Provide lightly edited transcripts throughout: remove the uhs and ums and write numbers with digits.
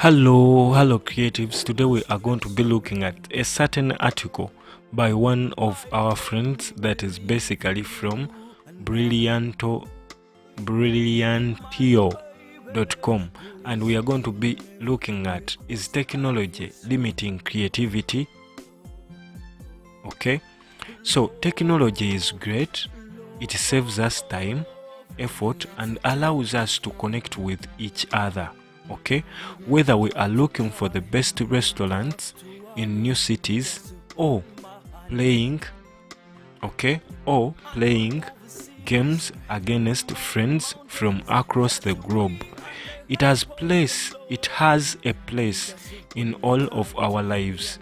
Hello creatives. Today we are going to be looking at a certain article by one of our friends that is basically from brilliantio.com, and we are going to be looking at, is technology limiting creativity? Okay, so technology is great. It saves us time, effort, and allows us to connect with each other. Okay, whether we are looking for the best restaurants in new cities or playing games against friends from across the globe, it has a place in all of our lives.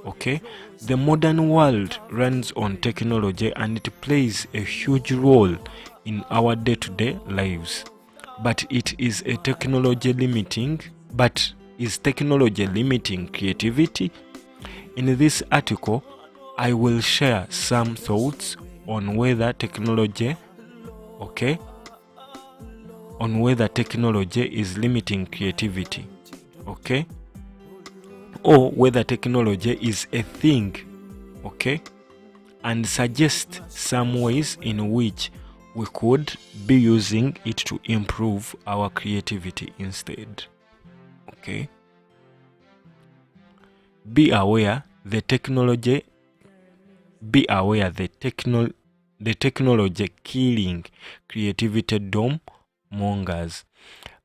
Okay, the modern world runs on technology and it plays a huge role in our day-to-day lives. But is technology limiting creativity? In this article, I will share some thoughts on whether technology is limiting creativity, okay, or whether technology is a thing, okay, and suggest some ways in which we could be using it to improve our creativity instead. Okay, be aware the technology killing creativity dome mongers.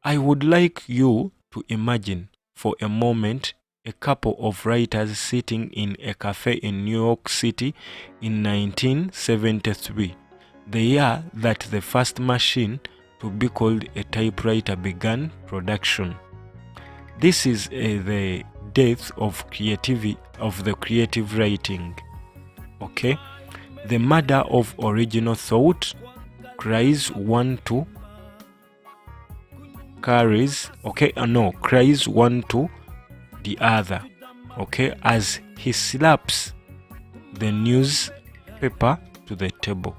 I would like you to imagine for a moment a couple of writers sitting in a cafe in New York City in 1973, the year that the first machine to be called a typewriter began production. This is the death of the creative writing. Okay, the murder of original thought. Cries one to the other. Okay, as he slaps the newspaper to the table.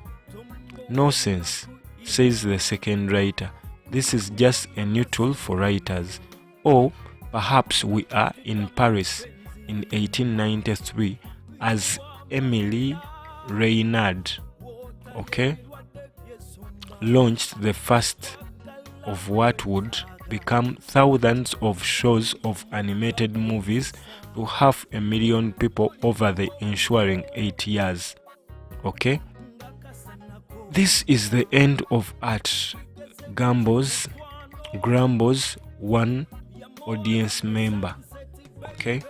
Nonsense, says the second writer. This is just a new tool for writers. Or perhaps we are in Paris in 1893 as Emily Reynard, launched the first of what would become thousands of shows of animated movies to 500,000 people over the ensuing 8 years. Okay, this is the end of art. Grumbles one audience member. Okay,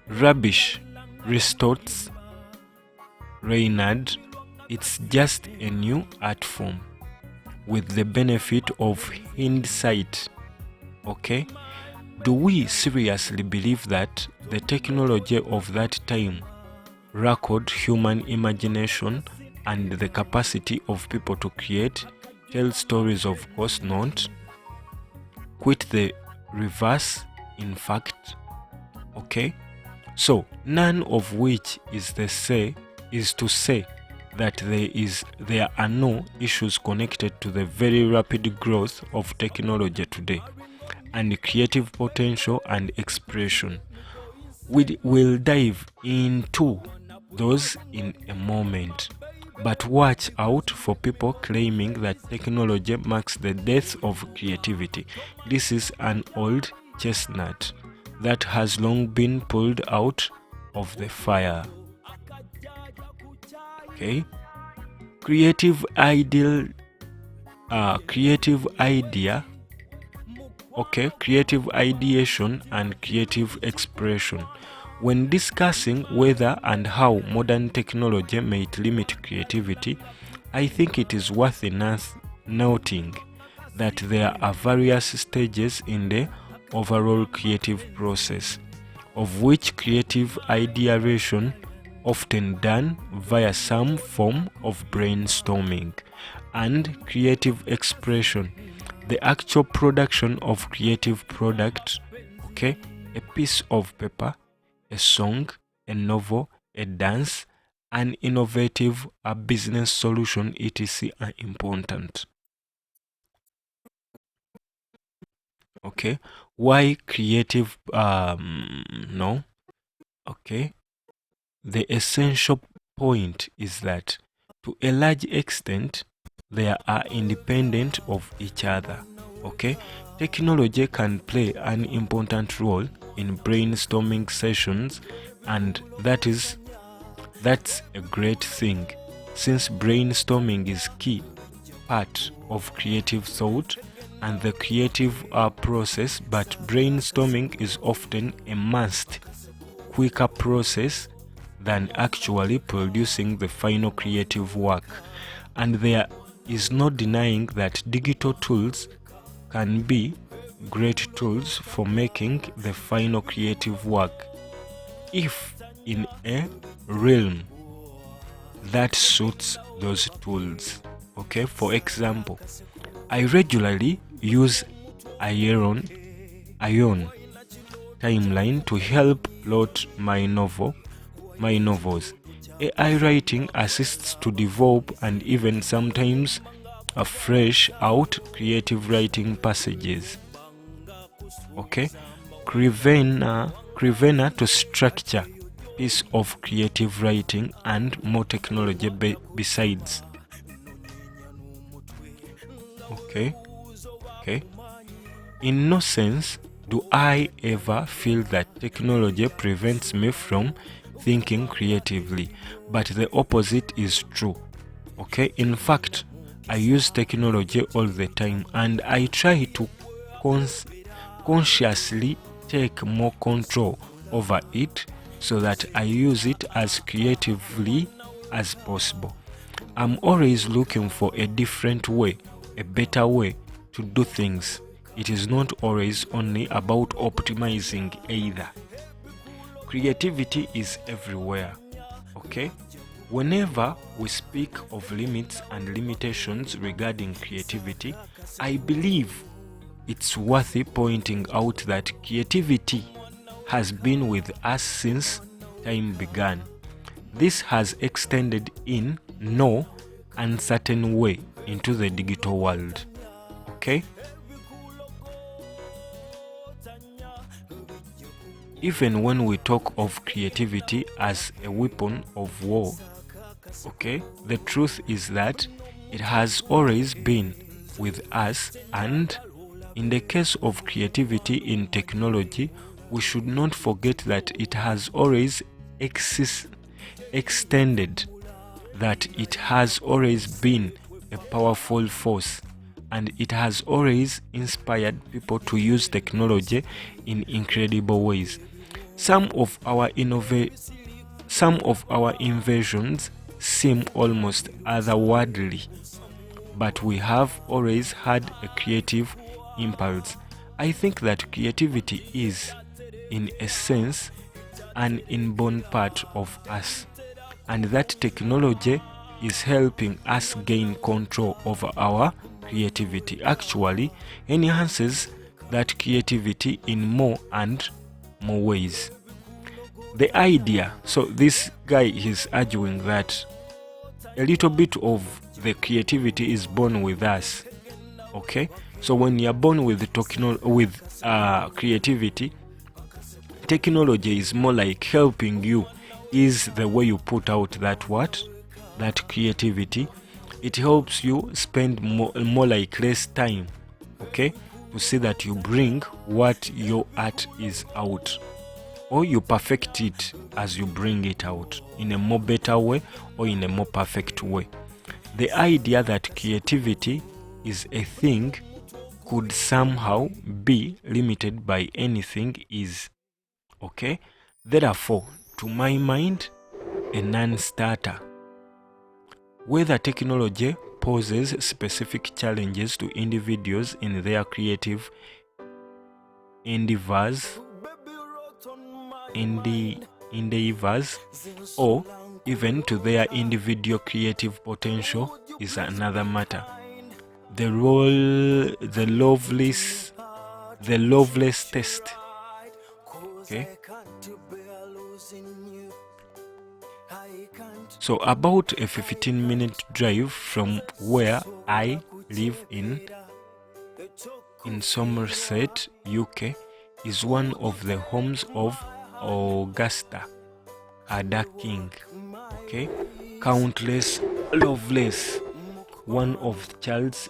rubbish, retorts Reynard. It's just a new art form with the benefit of hindsight. Okay, do we seriously believe that the technology of that time record human imagination and the capacity of people to tell stories? Of course not. Quite the reverse, in fact. Okay, so none of which is to say that there are no issues connected to the very rapid growth of technology today and creative potential and expression. We will dive into those in a moment, but watch out for people claiming that technology marks the death of creativity. This is an old chestnut that has long been pulled out of the fire. Okay, creative ideation and creative expression. When discussing whether and how modern technology might limit creativity, I think it is worth noting that there are various stages in the overall creative process, of which creative ideation often done via some form of brainstorming, and creative expression, the actual production of creative product, a piece of paper, a song, a novel, a dance, an innovative, a business solution, etc. are important. Okay, why creative? No. Okay, the essential point is that to a large extent they are independent of each other. Okay, technology can play an important role in brainstorming sessions, and that's a great thing, since brainstorming is key part of creative thought and the creative process, but brainstorming is often a must quicker process than actually producing the final creative work. And there is no denying that digital tools can be great tools for making the final creative work if in a realm that suits those tools. Okay, for example, I regularly use Ion timeline to help plot my novels. AI writing assists to develop and even sometimes fresh out creative writing passages. Okay, Crivena to structure piece of creative writing and more technology besides. Okay. In no sense do I ever feel that technology prevents me from thinking creatively, but the opposite is true. Okay, in fact, I use technology all the time and I try to consciously take more control over it so that I use it as creatively as possible. I'm always looking for a different way, a better way to do things. It is not always only about optimizing either. Creativity is everywhere. Okay? Whenever we speak of limits and limitations regarding creativity, I believe it's worth pointing out that creativity has been with us since time began. This has extended in no uncertain way into the digital world. Okay? Even when we talk of creativity as a weapon of war, okay, the truth is that it has always been with us, and in the case of creativity in technology, we should not forget that it has always extended, that it has always been a powerful force, and it has always inspired people to use technology in incredible ways. Some of our inventions seem almost otherworldly, but we have always had a creative impulse. I think that creativity is, in a sense, an inborn part of us, and that technology is helping us gain control over our creativity. Actually, enhances that creativity in more and more ways. The idea, so this guy is arguing that a little bit of the creativity is born with us. Okay, so when you're born with creativity, technology is more like helping you, is the way you put out that creativity. It helps you spend more like less time, okay, to see that you bring what your art is out, or you perfect it as you bring it out in a more better way or in a more perfect way. The idea that creativity is a thing could somehow be limited by anything is, okay, therefore, to my mind, a non-starter. Whether technology poses specific challenges to individuals in their creative endeavors, or even to their individual creative potential is another matter. The loveless test. Okay. So about a 15-minute drive from where I live in in Somerset, UK, is one of the homes of Augusta Ada King. Okay, Countess Lovelace, one of Charles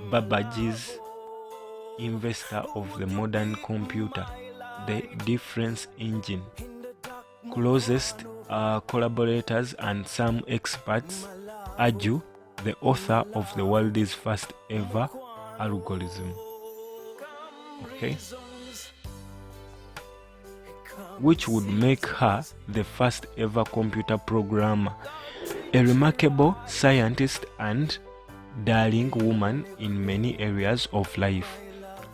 Babbage's inventor of the modern computer, the difference engine. Closest collaborators and some experts argue the author of the world's first ever algorithm. Okay, which would make her the first ever computer programmer, a remarkable scientist and daring woman in many areas of life.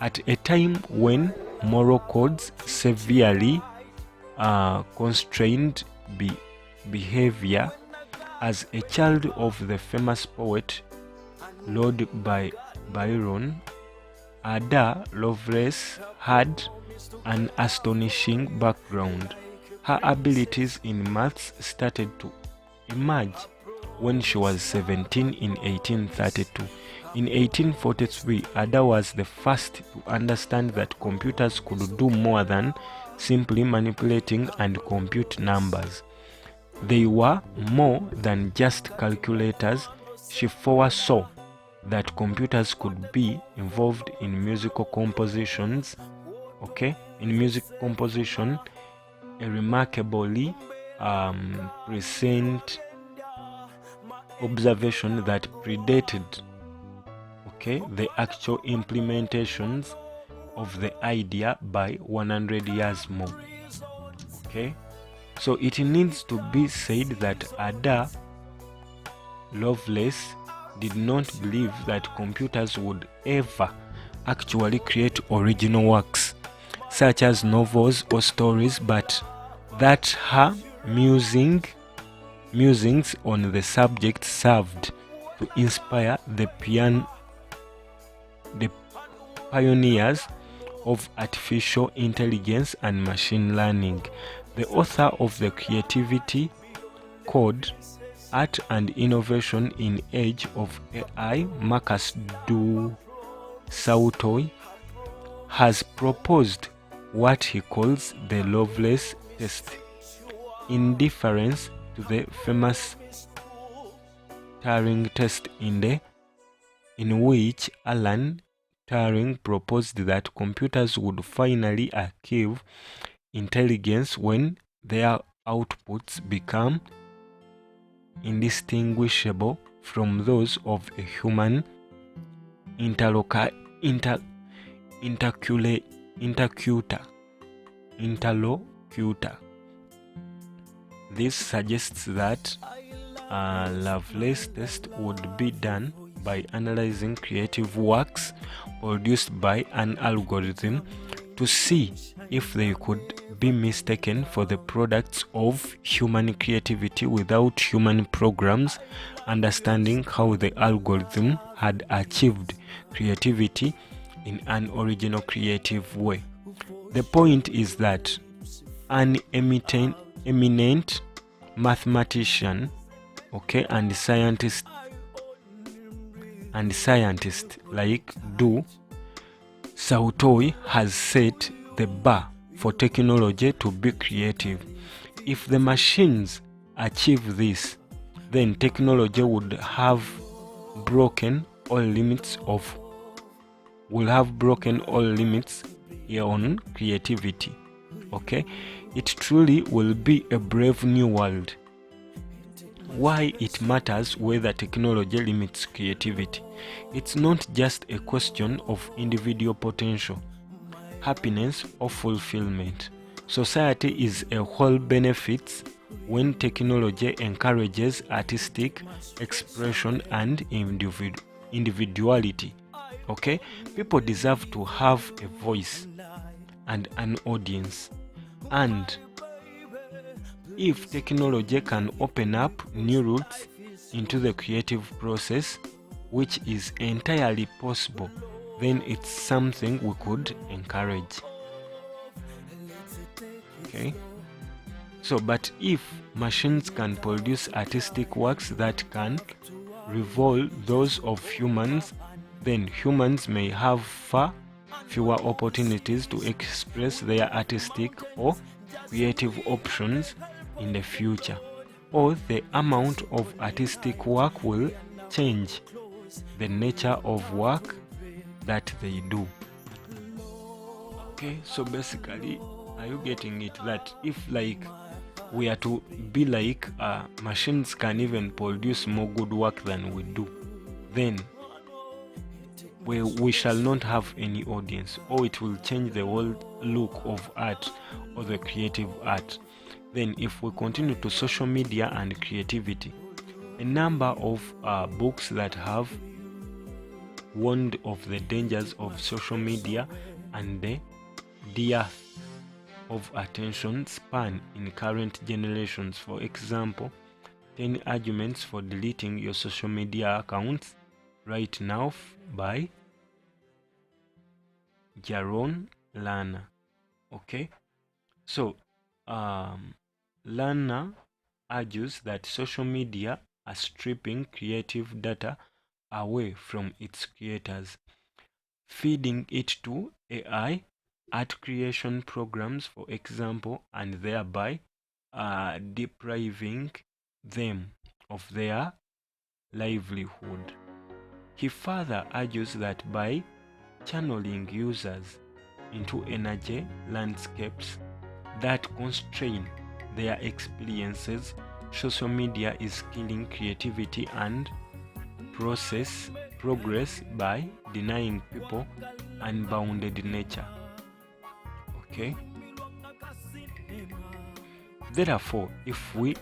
At a time when moral codes severely constrained behavior, as a child of the famous poet Lord Byron, Ada Lovelace had an astonishing background. Her abilities in maths started to emerge when she was 17 in 1832. In 1843, Ada was the first to understand that computers could do more than simply manipulating and compute numbers. They were more than just calculators. She foresaw that computers could be involved in musical compositions. Okay, in music composition, a remarkably prescient observation that predated the actual implementations of the idea by 100 years more. Okay, so it needs to be said that Ada Lovelace did not believe that computers would ever actually create original works such as novels or stories, but that her musings on the subject served to inspire the pioneers of artificial intelligence and machine learning. The author of the Creativity Code, Art and Innovation in Age of AI, Marcus du Sautoy, has proposed what he calls the Lovelace test, in deference to the famous Turing test, in which Alan Turing proposed that computers would finally achieve intelligence when their outputs become indistinguishable from those of a human interlocutor. This suggests that Lovelace test would be done by analyzing creative works produced by an algorithm to see if they could be mistaken for the products of human creativity without human programs understanding how the algorithm had achieved creativity in an original creative way. The point is that an eminent mathematician, and scientist like Du Sautoy has set the bar for technology to be creative. If the machines achieve this, then technology would have broken all limits here on creativity. It truly will be a brave new world. Why it matters whether technology limits creativity. It's not just a question of individual potential, happiness or fulfillment. Society as a whole benefits when technology encourages artistic expression and individuality. People deserve to have a voice and an audience, and if technology can open up new routes into the creative process, which is entirely possible, then it's something we could encourage. But if machines can produce artistic works that can rival those of humans, then humans may have far fewer opportunities to express their artistic or creative options in the future, or the amount of artistic work will change the nature of work that they do. Okay, so basically, are you getting it? That if like we are to be like machines can even produce more good work than we do, then we shall not have any audience, or it will change the whole look of art or the creative art. Then if we continue to social media and creativity, a number of books that have warned of the dangers of social media and the dearth of attention span in current generations. For example, 10 arguments for deleting your social media accounts right now by Jaron Lana. Okay, so Lana argues that social media are stripping creative data away from its creators, feeding it to AI art creation programs, for example, and thereby depriving them of their livelihood. He further argues that by channeling users into energy landscapes that constrain their experiences, social media is killing creativity and progress by denying people unbounded nature. Okay, therefore, if we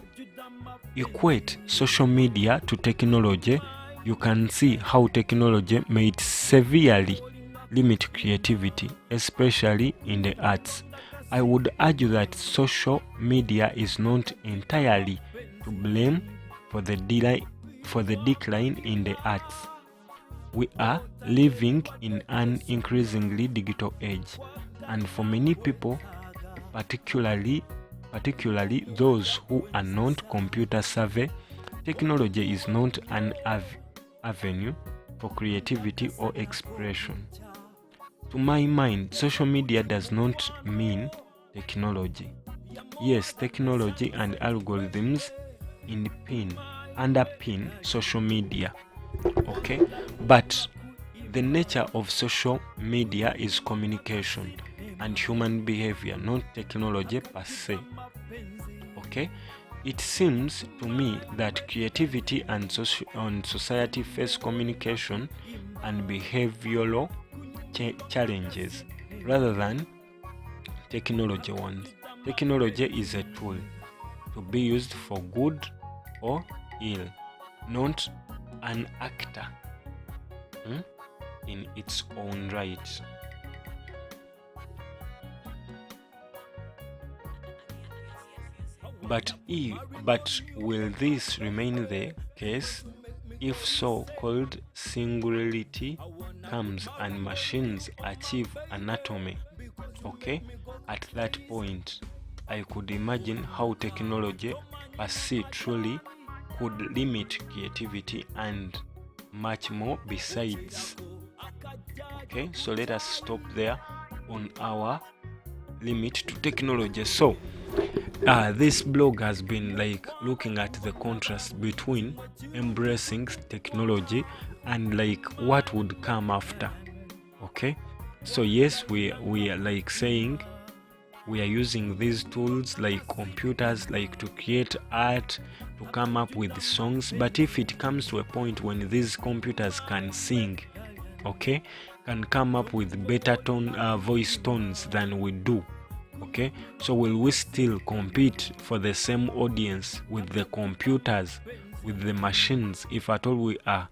equate social media to technology, you can see how technology may severely limit creativity, especially in the arts. I would argue that social media is not entirely to blame for the decline in the arts. We are living in an increasingly digital age, and for many people, particularly those who are not computer savvy, technology is not an avenue for creativity or expression. To my mind, social media does not mean technology. Yes, technology and algorithms underpin social media, okay? But the nature of social media is communication and human behavior, not technology per se, okay? It seems to me that creativity and society face communication and behavioral challenges rather than technology ones. Technology is a tool to be used for good or ill, not an actor in its own right. But will this remain the case if so-called singularity comes and machines achieve anatomy? Okay, at that point, I could imagine how technology per se truly could limit creativity and much more besides. Okay, so let us stop there on our limit to technology. So this blog has been like looking at the contrast between embracing technology and like what would come after. Okay, so yes, we are like saying we are using these tools like computers like to create art, to come up with songs, but if it comes to a point when these computers can sing, okay, can come up with better voice tones than we do, okay, so will we still compete for the same audience with the computers, with the machines, if at all we are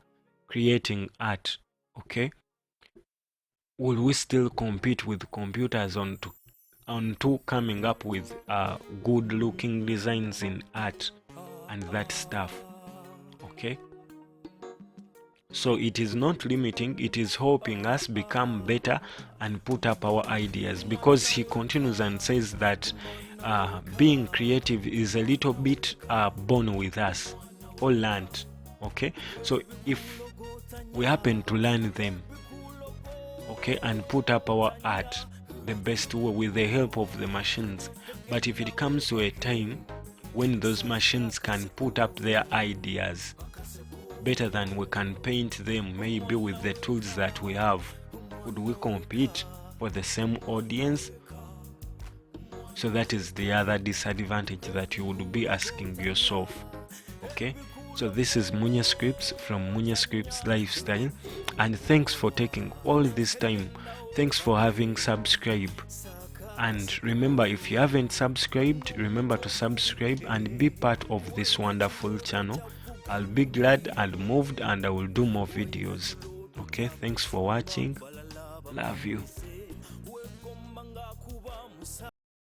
creating art? Okay, will we still compete with computers on to coming up with good looking designs in art and that stuff? Okay, so it is not limiting, it is helping us become better and put up our ideas, because he continues and says that being creative is a little bit born with us or learned. Okay, so if we happen to learn them, okay, and put up our art the best way with the help of the machines. But if it comes to a time when those machines can put up their ideas better than we can paint them, maybe with the tools that we have, would we compete for the same audience? So that is the other disadvantage that you would be asking yourself. Okay, so this is Munya Scripts from Munya Scripts Lifestyle, and thanks for taking all this time. Thanks for having subscribed. And remember, if you haven't subscribed, remember to subscribe and be part of this wonderful channel. I'll be glad and moved, and I will do more videos. Okay, thanks for watching. Love you.